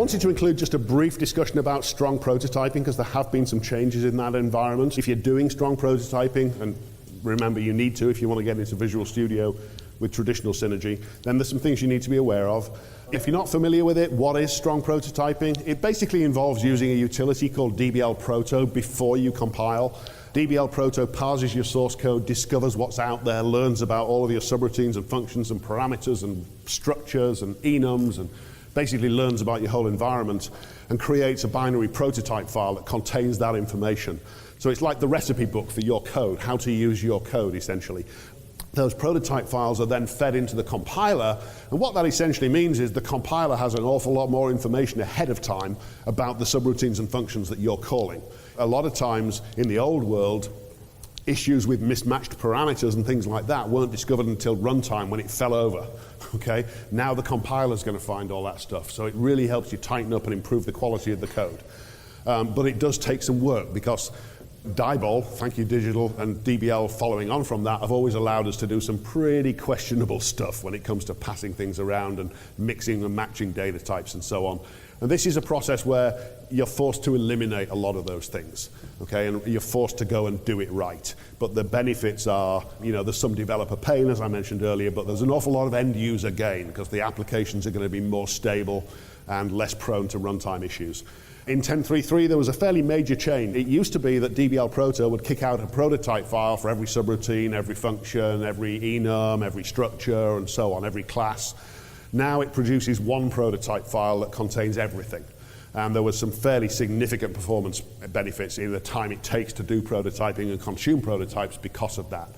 wanted to include just a brief discussion about strong prototyping because there have been some changes in that environment. If you're doing strong prototyping, and remember you need to if you want to get into Visual Studio with traditional Synergy, then there's some things you need to be aware of. If you're not familiar with it, what is strong prototyping? It basically involves using a utility called DBL Proto before you compile. DBL Proto parses your source code, discovers what's out there, learns about all of your subroutines and functions and parameters and structures and enums, and basically learns about your whole environment and creates a binary prototype file that contains that information. So it's like the recipe book for your code, how to use your code essentially. Those prototype files are then fed into the compiler, and what that essentially means is the compiler has an awful lot more information ahead of time about the subroutines and functions that you're calling. A lot of times in the old world, issues with mismatched parameters and things like that weren't discovered until runtime when it fell over. Okay? Now the compiler's going to find all that stuff, so it really helps you tighten up and improve the quality of the code. But it does take some work because Diebol, thank you Digital, and DBL following on from that have always allowed us to do some pretty questionable stuff when it comes to passing things around and mixing and matching data types and so on. And this is a process where you're forced to eliminate a lot of those things, okay? And you're forced to go and do it right. But the benefits are, there's some developer pain, as I mentioned earlier, but there's an awful lot of end user gain because the applications are going to be more stable and less prone to runtime issues. In 10.3.3, there was a fairly major change. It used to be that DBL Proto would kick out a prototype file for every subroutine, every function, every enum, every structure, and so on, every class. Now it produces one prototype file that contains everything. And there was some fairly significant performance benefits in the time it takes to do prototyping and consume prototypes because of that.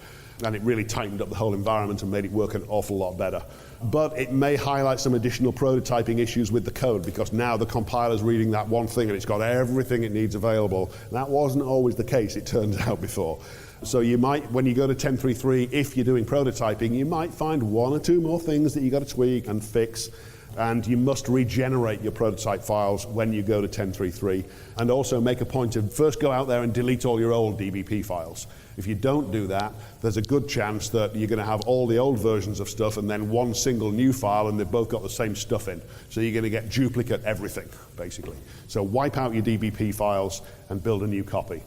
And it really tightened up the whole environment and made it work an awful lot better. But it may highlight some additional prototyping issues with the code because now the compiler's reading that one thing and it's got everything it needs available. That wasn't always the case, it turns out, before. So you might, when you go to 10.3.3, if you're doing prototyping, you might find one or two more things that you got to tweak and fix. And you must regenerate your prototype files when you go to 10.3.3. And also make a point of first go out there and delete all your old DBP files. If you don't do that, there's a good chance that you're going to have all the old versions of stuff and then one single new file and they've both got the same stuff in. So you're going to get duplicate everything, basically. So wipe out your DBP files and build a new copy.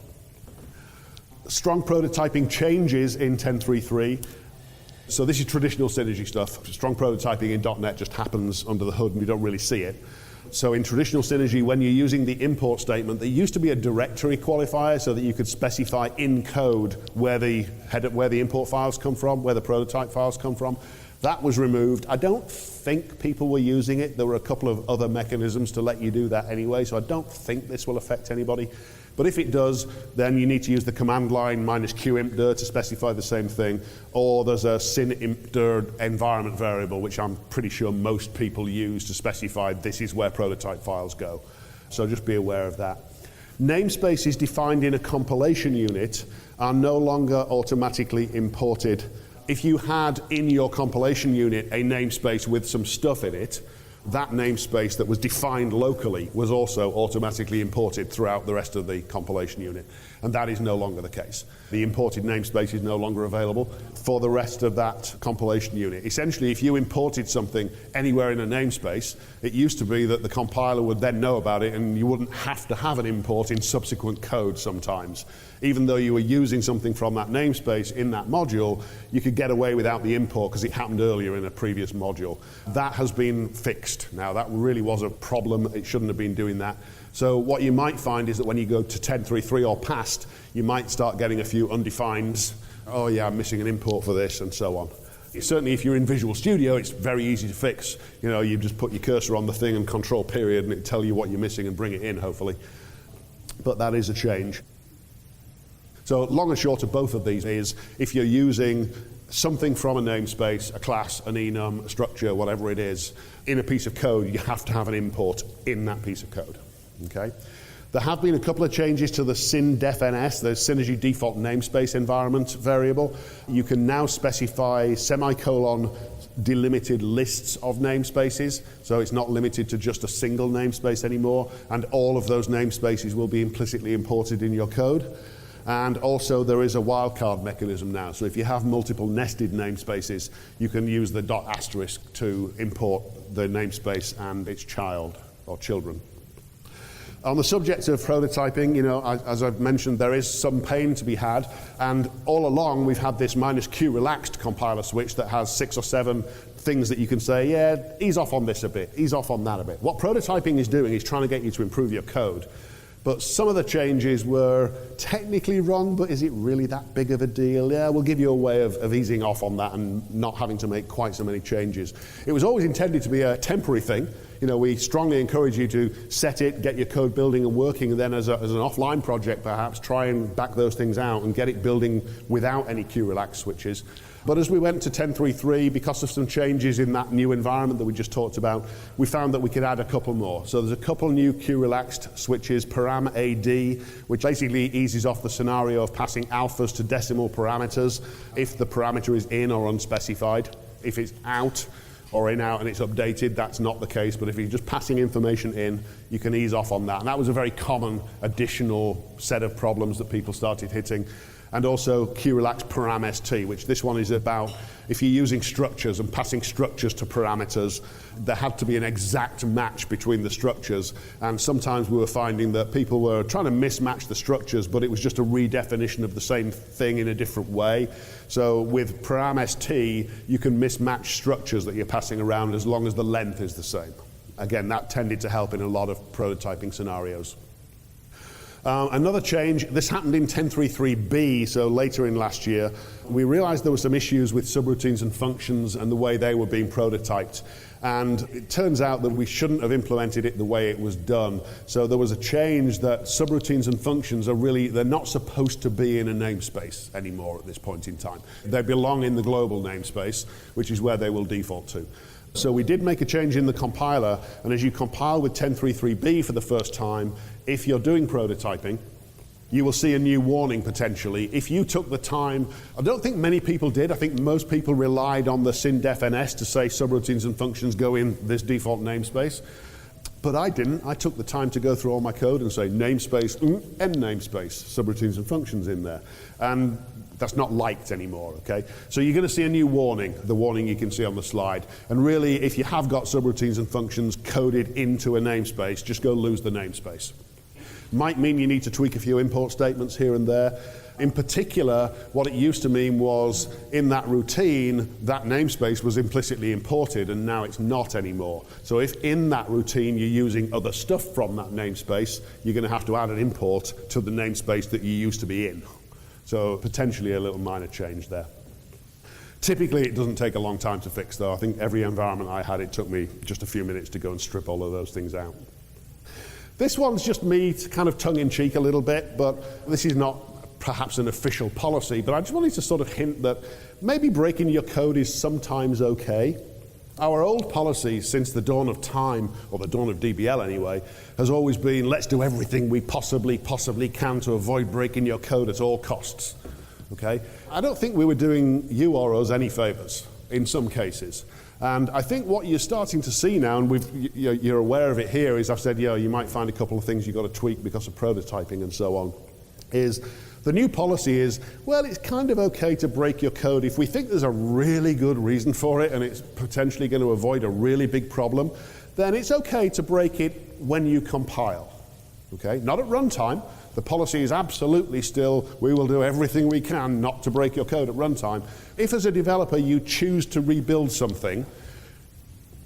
Strong prototyping changes in 10.3.3. So this is traditional Synergy stuff. Strong prototyping in .NET just happens under the hood and you don't really see it. So in traditional Synergy, when you're using the import statement, there used to be a directory qualifier so that you could specify in code where the import files come from, where the prototype files come from. That was removed. I don't think people were using it. There were a couple of other mechanisms to let you do that anyway, so I don't think this will affect anybody. But if it does, then you need to use the command line -qimpdir to specify the same thing, or there's a synimpdir environment variable, which I'm pretty sure most people use to specify this is where prototype files go. So just be aware of that. Namespaces defined in a compilation unit are no longer automatically imported. If you had in your compilation unit a namespace with some stuff in it, that namespace that was defined locally was also automatically imported throughout the rest of the compilation unit. And that is no longer the case. The imported namespace is no longer available for the rest of that compilation unit. Essentially, if you imported something anywhere in a namespace, it used to be that the compiler would then know about it and you wouldn't have to have an import in subsequent code sometimes. Even though you were using something from that namespace in that module, you could get away without the import because it happened earlier in a previous module. That has been fixed. Now, that really was a problem. It shouldn't have been doing that. So what you might find is that when you go to 10.3.3 or past, you might start getting a few undefineds. Oh yeah, I'm missing an import for this, and so on. Certainly if you're in Visual Studio, it's very easy to fix. You just put your cursor on the thing and control period, and it'll tell you what you're missing and bring it in, hopefully. But that is a change. So long and short of both of these is if you're using something from a namespace, a class, an enum, a structure, whatever it is, in a piece of code, you have to have an import in that piece of code. Okay? There have been a couple of changes to the syndefns, the Synergy default namespace environment variable. You can now specify semicolon delimited lists of namespaces, so it's not limited to just a single namespace anymore, and all of those namespaces will be implicitly imported in your code. And also there is a wildcard mechanism now. So if you have multiple nested namespaces, you can use the .* to import the namespace and its child. or children. On the subject of prototyping, you know, as I've mentioned, there is some pain to be had, and all along we've had this -q relaxed compiler switch that has 6 or 7 things that you can say, yeah, ease off on this a bit, ease off on that a bit. What prototyping is doing is trying to get you to improve your code. But some of the changes were technically wrong, but is it really that big of a deal? Yeah, we'll give you a way of easing off on that and not having to make quite so many changes. It was always intended to be a temporary thing. You know, we strongly encourage you to set it, get your code building and working, and then as an offline project perhaps, try and back those things out and get it building without any Q-relax switches. But as we went to 10.3.3, because of some changes in that new environment that we just talked about, we found that we could add a couple more. So there's a couple new Q-relaxed switches, param AD, which basically eases off the scenario of passing alphas to decimal parameters if the parameter is in or unspecified. If it's out or in-out and it's updated, that's not the case, but if you're just passing information in, you can ease off on that. And that was a very common additional set of problems that people started hitting. And also Q-relax param ST, which this one is about if you're using structures and passing structures to parameters, there had to be an exact match between the structures, and sometimes we were finding that people were trying to mismatch the structures, but it was just a redefinition of the same thing in a different way. So with param ST, you can mismatch structures that you're passing around as long as the length is the same. Again, that tended to help in a lot of prototyping scenarios. Another change, this happened in 10.3.3b, so later in last year, we realized there were some issues with subroutines and functions and the way they were being prototyped. And it turns out that we shouldn't have implemented it the way it was done. So there was a change that subroutines and functions are really, they're not supposed to be in a namespace anymore at this point in time. They belong in the global namespace, which is where they will default to. So we did make a change in the compiler, and as you compile with 10.3.3b for the first time, if you're doing prototyping, you will see a new warning potentially. If you took the time, I don't think many people did, I think most people relied on the sindefns to say subroutines and functions go in this default namespace, but I didn't. I took the time to go through all my code and say namespace, end namespace, subroutines and functions in there. And that's not liked anymore, okay? So you're going to see a new warning, the warning you can see on the slide. And really, if you have got subroutines and functions coded into a namespace, just go lose the namespace. Might mean you need to tweak a few import statements here and there. In particular, what it used to mean was in that routine, that namespace was implicitly imported, and now it's not anymore. So if in that routine you're using other stuff from that namespace, you're going to have to add an import to the namespace that you used to be in. So potentially a little minor change there. Typically it doesn't take a long time to fix though. I think every environment I had, it took me just a few minutes to go and strip all of those things out. This one's just me kind of tongue-in-cheek a little bit, but this is not perhaps an official policy, but I just wanted to sort of hint that maybe breaking your code is sometimes okay. Our old policy since the dawn of time, or the dawn of DBL anyway, has always been let's do everything we possibly can to avoid breaking your code at all costs. Okay? I don't think we were doing you or us any favors in some cases. And I think what you're starting to see now, and you're aware of it here, is I've said, you might find a couple of things you've got to tweak because of prototyping and so on, is the new policy is, well, it's kind of okay to break your code if we think there's a really good reason for it and it's potentially going to avoid a really big problem, then it's okay to break it when you compile. Okay? Not at runtime. The policy is absolutely still, we will do everything we can not to break your code at runtime. If as a developer you choose to rebuild something,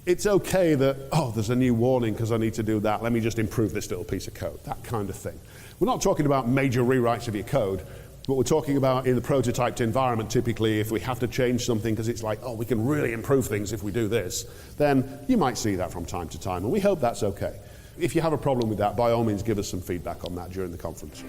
it's okay that, there's a new warning because I need to do that. Let me just improve this little piece of code. That kind of thing. We're not talking about major rewrites of your code, but we're talking about in the prototyped environment, typically, if we have to change something because it's like, we can really improve things if we do this, then you might see that from time to time, and we hope that's okay. If you have a problem with that, by all means, give us some feedback on that during the conference.